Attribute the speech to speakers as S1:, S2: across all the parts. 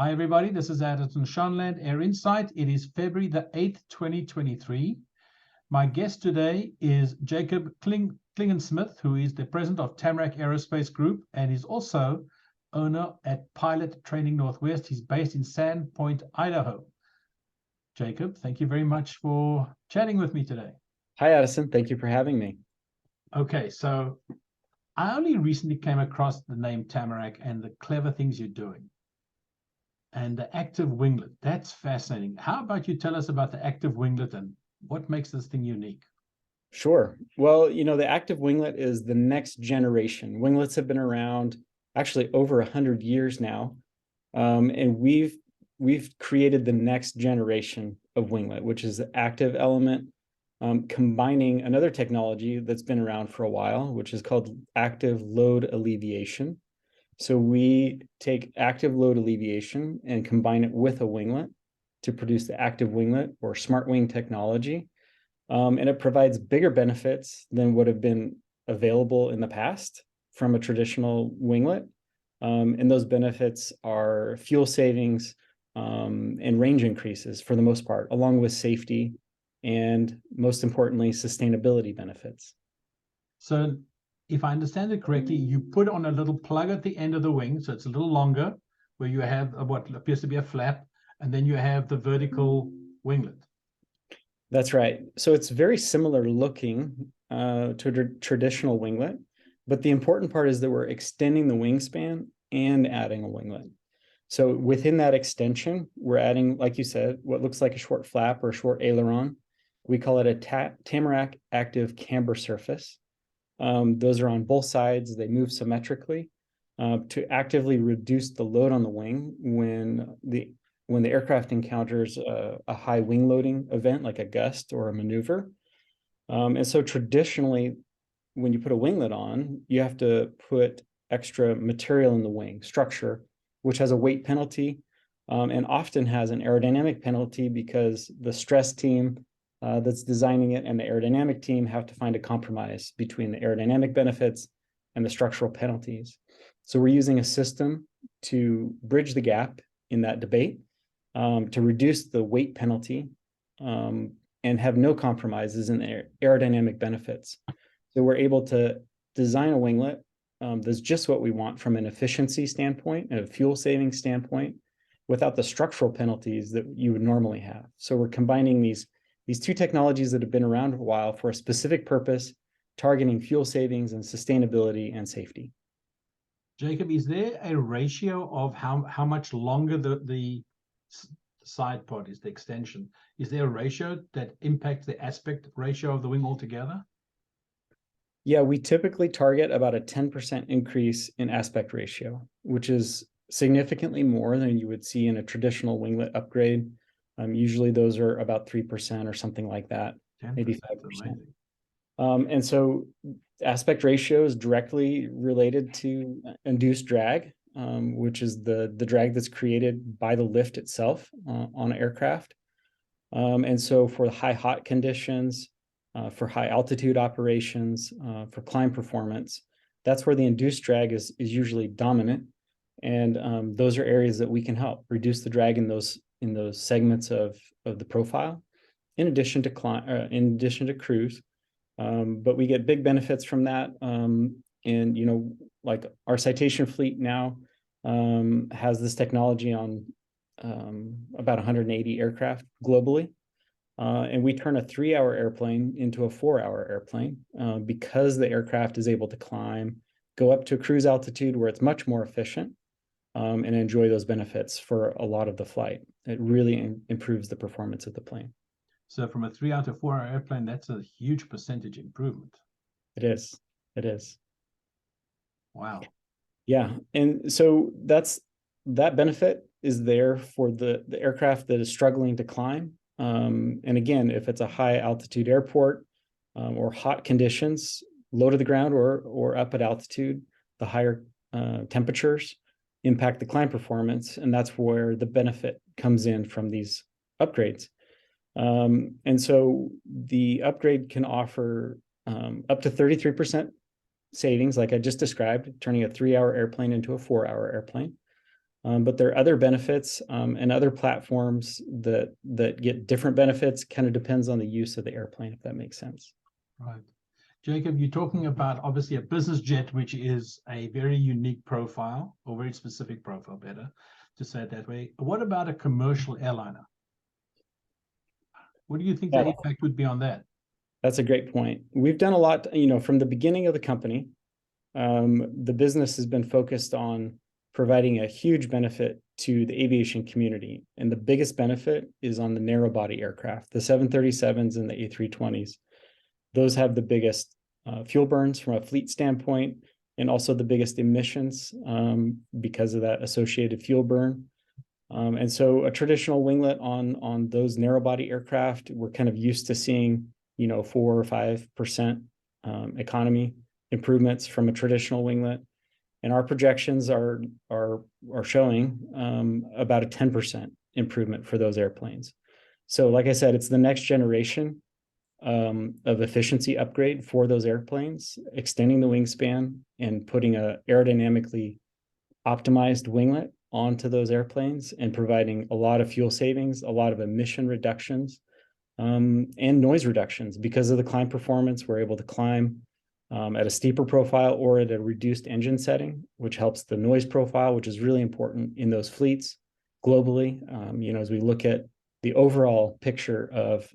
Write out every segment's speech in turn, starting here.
S1: Hi, everybody. This is Addison Shanland, AirInsight. It is February the 8th, 2023. My guest today is Jacob Klingensmith, who is the president of Tamarack Aerospace Group and is also owner at Pilot Training Northwest. He's based in Sandpoint, Idaho. Jacob, thank you very much for chatting with me today.
S2: Hi, Addison. Thank you for having me.
S1: Okay, so I only recently came across the name Tamarack and the clever things you're doing. And the active winglet, that's fascinating. How about you tell us about the active winglet and what makes this thing unique?
S2: Sure. Well, the active winglet is the next generation. Winglets have been around actually over 100 years now. And we've created the next generation of winglet, which is the active element, combining another technology that's been around for a while, which is called active load alleviation. So we take active load alleviation and combine it with a winglet to produce the active winglet or smart wing technology. And it provides bigger benefits than would have been available in the past from a traditional winglet. And those benefits are fuel savings and range increases for the most part, along with safety and, most importantly, sustainability benefits.
S1: So if I understand it correctly, you put on a little plug at the end of the wing, so it's a little longer, where you have what appears to be a flap, and then you have the vertical winglet.
S2: That's right. So it's very similar looking to a traditional winglet, but the important part is that we're extending the wingspan and adding a winglet. So within that extension, we're adding, like you said, what looks like a short flap or a short aileron. We call it a Tamarack active camber surface. Those are on both sides. They move symmetrically to actively reduce the load on the wing when the aircraft encounters a high wing loading event like a gust or a maneuver. And so traditionally, when you put a winglet on, you have to put extra material in the wing structure, which has a weight penalty and often has an aerodynamic penalty because the stress team that's designing it and the aerodynamic team have to find a compromise between the aerodynamic benefits and the structural penalties. So we're using a system to bridge the gap in that debate, to reduce the weight penalty and have no compromises in the aerodynamic benefits. So we're able to design a winglet that's just what we want from an efficiency standpoint and a fuel saving standpoint without the structural penalties that you would normally have. So we're combining these two technologies that have been around for a while for a specific purpose, targeting fuel savings and sustainability and safety.
S1: Jacob, is there a ratio of how much longer the side pod is, the extension? Is there a ratio that impacts the aspect ratio of the wing altogether?
S2: Yeah, we typically target about a 10% increase in aspect ratio, which is significantly more than you would see in a traditional winglet upgrade. Usually those are about 3% or something like that, maybe 5%. And so aspect ratio is directly related to induced drag, which is the drag that's created by the lift itself on an aircraft. And so for high hot conditions, for high altitude operations, for climb performance, that's where the induced drag is usually dominant. And those are areas that we can help reduce the drag in those segments of the profile, in addition to cruise. But we get big benefits from that. And like our citation fleet now has this technology on about 180 aircraft globally. And we turn a 3-hour airplane into a 4-hour airplane because the aircraft is able to climb, go up to a cruise altitude where it's much more efficient, and enjoy those benefits for a lot of the flight. It really improves the performance of the plane.
S1: So from a 3-hour to 4-hour airplane, that's a huge percentage improvement.
S2: It is. It is.
S1: Wow.
S2: Yeah. And so that benefit is there for the aircraft that is struggling to climb. And again, if it's a high altitude airport or hot conditions, low to the ground or up at altitude, the higher temperatures impact the climb performance. And that's where the benefit comes in from these upgrades. And so the upgrade can offer up to 33% savings, like I just described, turning a 3-hour airplane into a 4-hour airplane. But there are other benefits and other platforms that get different benefits. Kind of depends on the use of the airplane, if that makes sense.
S1: Right. Jacob, you're talking about obviously a business jet, which is a very unique profile, or very specific profile, better to say it that way. What about a commercial airliner? What do you think the
S2: Yeah,
S1: impact would be on that?
S2: that's a great point. We've done a lot, from the beginning of the company. The business has been focused on providing a huge benefit to the aviation community. And the biggest benefit is on the narrow body aircraft, the 737s and the A320s. Those have the biggest fuel burns from a fleet standpoint, and also the biggest emissions because of that associated fuel burn. And so a traditional winglet on those narrow body aircraft, we're kind of used to seeing, 4 or 5% economy improvements from a traditional winglet. And our projections are showing about a 10% improvement for those airplanes. So like I said, it's the next generation of efficiency upgrade for those airplanes, extending the wingspan and putting a aerodynamically optimized winglet onto those airplanes and providing a lot of fuel savings, a lot of emission reductions, and noise reductions. Because of the climb performance, we're able to climb at a steeper profile or at a reduced engine setting, which helps the noise profile, which is really important in those fleets globally. As we look at the overall picture of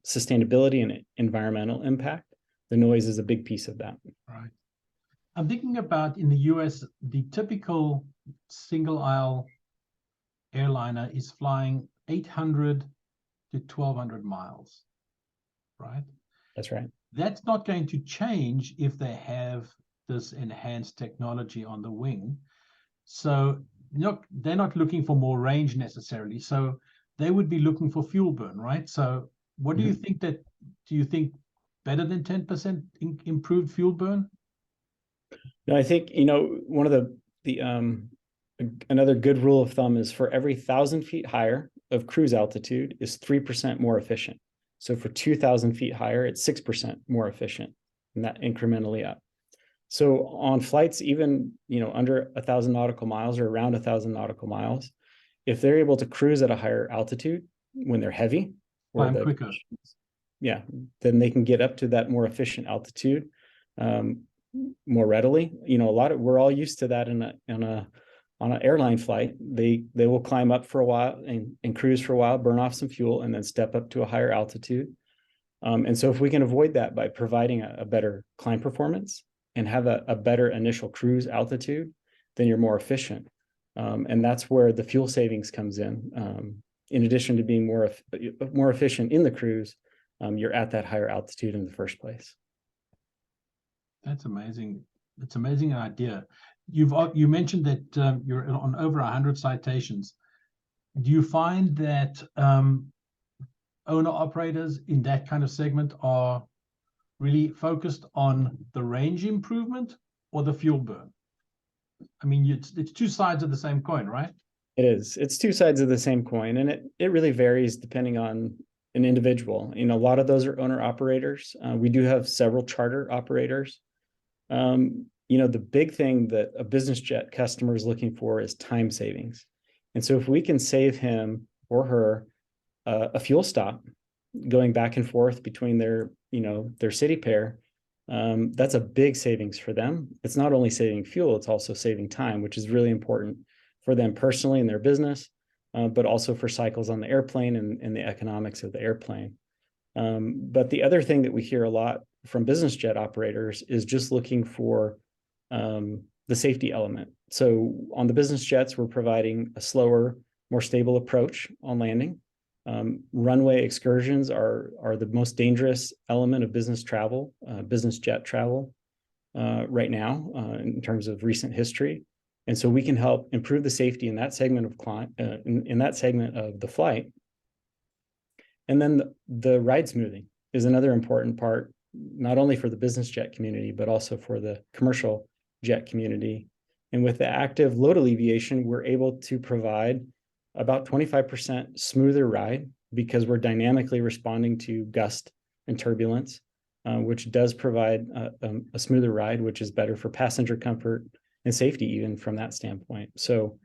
S2: sustainability and environmental impact, the noise is a big piece of that.
S1: Right. I'm thinking about in the US, the typical single aisle airliner is flying 800 to 1200 miles, right?
S2: That's right.
S1: That's not going to change if they have this enhanced technology on the wing. So they're not looking for more range necessarily. So they would be looking for fuel burn, right? So what do you think do you think better than 10% improved fuel burn?
S2: No, I think, one of another good rule of thumb is for every 1,000 feet higher of cruise altitude is 3% more efficient. So for 2,000 feet higher, it's 6% more efficient, and that incrementally up. So on flights, even, under 1,000 nautical miles or around 1,000 nautical miles, if they're able to cruise at a higher altitude when they're heavy,
S1: Climb quicker.
S2: Then they can get up to that more efficient altitude more readily. We're all used to that on an airline flight. They will climb up for a while and cruise for a while, burn off some fuel, and then step up to a higher altitude. And so if we can avoid that by providing a better climb performance and have a better initial cruise altitude, then you're more efficient. And that's where the fuel savings comes in. In addition to being more efficient in the cruise, you're at that higher altitude in the first place.
S1: That's amazing. It's an amazing idea. You mentioned that you're on over 100 citations. Do you find that owner operators in that kind of segment are really focused on the range improvement or the fuel burn? I mean, it's two sides of the same coin, right?
S2: It is. It's two sides of the same coin, and it really varies depending on an individual. A lot of those are owner operators. We do have several charter operators. The big thing that a business jet customer is looking for is time savings. And so if we can save him or her a fuel stop going back and forth between their city pair, that's a big savings for them. It's not only saving fuel, it's also saving time, which is really important for them personally in their business, but also for cycles on the airplane and the economics of the airplane. But the other thing that we hear a lot from business jet operators is just looking for the safety element. So on the business jets, we're providing a slower, more stable approach on landing. Runway excursions are the most dangerous element of business travel, business jet travel right now in terms of recent history. And so we can help improve the safety in that segment of in that segment of the flight. And then the ride smoothing is another important part, not only for the business jet community, but also for the commercial jet community. And with the active load alleviation, we're able to provide about 25% smoother ride because we're dynamically responding to gust and turbulence, which does provide a smoother ride, which is better for passenger comfort and safety, even from that standpoint. So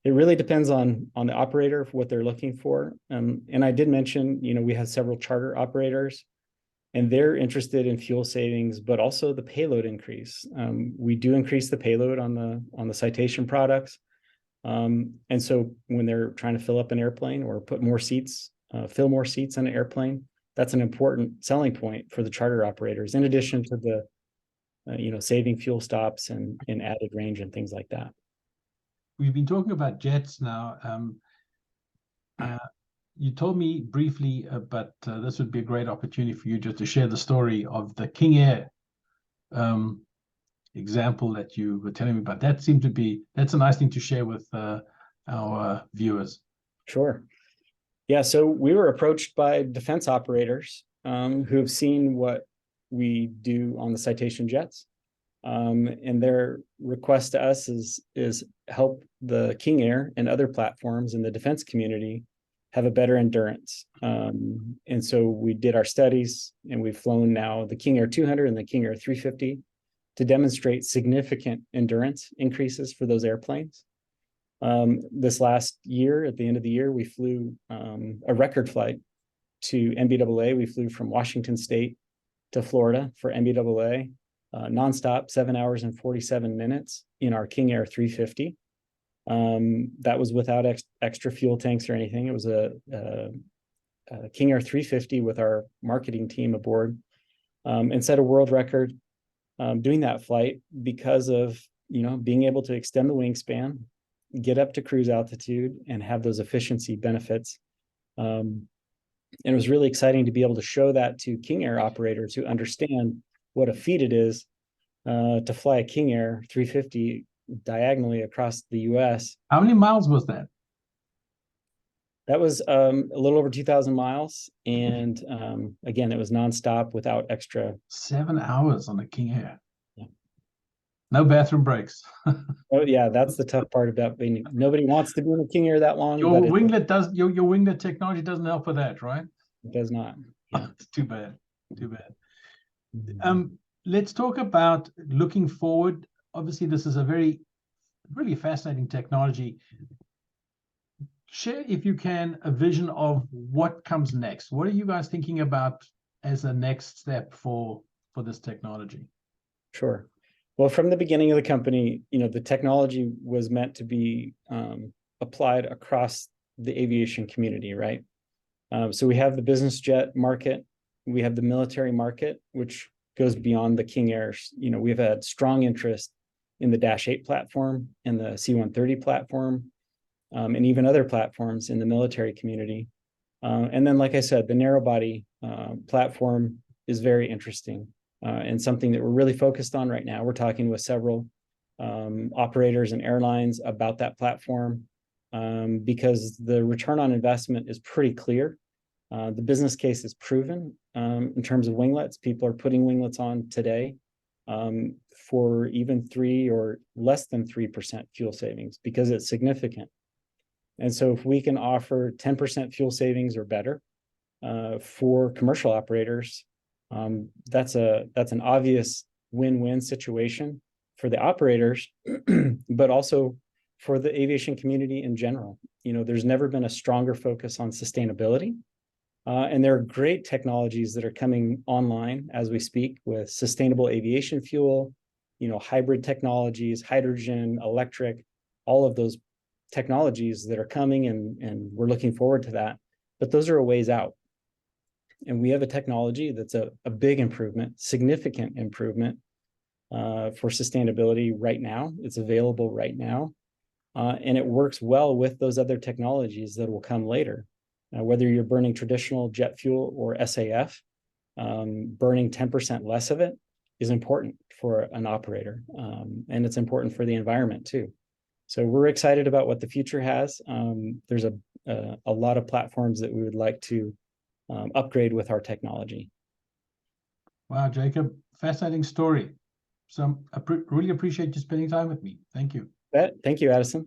S2: It really depends on the operator, what they're looking for. And I did mention, we have several charter operators, and they're interested in fuel savings, but also the payload increase. We do increase the payload on the Citation products. And so when they're trying to fill up an airplane or put more seats, fill more seats on an airplane, that's an important selling point for the charter operators, in addition to the, saving fuel stops and added range and things like that.
S1: We've been talking about jets now. You told me briefly, but this would be a great opportunity for you just to share the story of the King Air example that you were telling me about. That's a nice thing to share with our viewers.
S2: Sure. Yeah, so we were approached by defense operators who have seen what we do on the Citation jets. And their request to us is help the King Air and other platforms in the defense community have a better endurance. And so we did our studies, and we've flown now the King Air 200 and the King Air 350 to demonstrate significant endurance increases for those airplanes. This last year, at the end of the year, we flew a record flight to NBAA. We flew from Washington State to Florida for NBAA, nonstop, 7 hours and 47 minutes in our King Air 350. That was without extra fuel tanks or anything. It was a King Air 350 with our marketing team aboard, and set a world record doing that flight because of being able to extend the wingspan, get up to cruise altitude, and have those efficiency benefits. And it was really exciting to be able to show that to King Air operators who understand what a feat it is to fly a King Air 350 diagonally across the U.S.
S1: How many miles was that?
S2: That was a little over 2,000 miles. And again, it was nonstop without extra.
S1: 7 hours on a King Air.
S2: Yeah.
S1: No bathroom breaks.
S2: Oh yeah, that's the tough part about being. Nobody wants to be in a King Air that long.
S1: Your winglet technology doesn't help with that, right?
S2: It does not. Yeah.
S1: It's too bad. Too bad. Let's talk about looking forward. Obviously, this is a really fascinating technology. Share, if you can, a vision of what comes next. What are you guys thinking about as a next step for this technology?
S2: Sure. Well, from the beginning of the company, the technology was meant to be applied across the aviation community, right? So we have the business jet market, we have the military market, which goes beyond the King Airs. We've had strong interest in the Dash 8 platform and the C-130 platform, and even other platforms in the military community. And then, like I said, the narrow body platform is very interesting and something that we're really focused on right now. We're talking with several operators and airlines about that platform because the return on investment is pretty clear. The business case is proven in terms of winglets. People are putting winglets on today for even 3 or less than 3% fuel savings because it's significant. And so if we can offer 10% fuel savings or better for commercial operators, that's an obvious win-win situation for the operators, but also for the aviation community in general. There's never been a stronger focus on sustainability. And there are great technologies that are coming online as we speak with sustainable aviation fuel, hybrid technologies, hydrogen, electric, all of those technologies that are coming, and we're looking forward to that. But those are a ways out. And we have a technology that's a big improvement, significant improvement for sustainability right now. It's available right now. And it works well with those other technologies that will come later. Whether you're burning traditional jet fuel or SAF, burning 10% less of it is important for an operator. And it's important for the environment too. So we're excited about what the future has. There's a lot of platforms that we would like to upgrade with our technology.
S1: Wow, Jacob, fascinating story. So I really appreciate you spending time with me. Thank you.
S2: Thank you, Addison.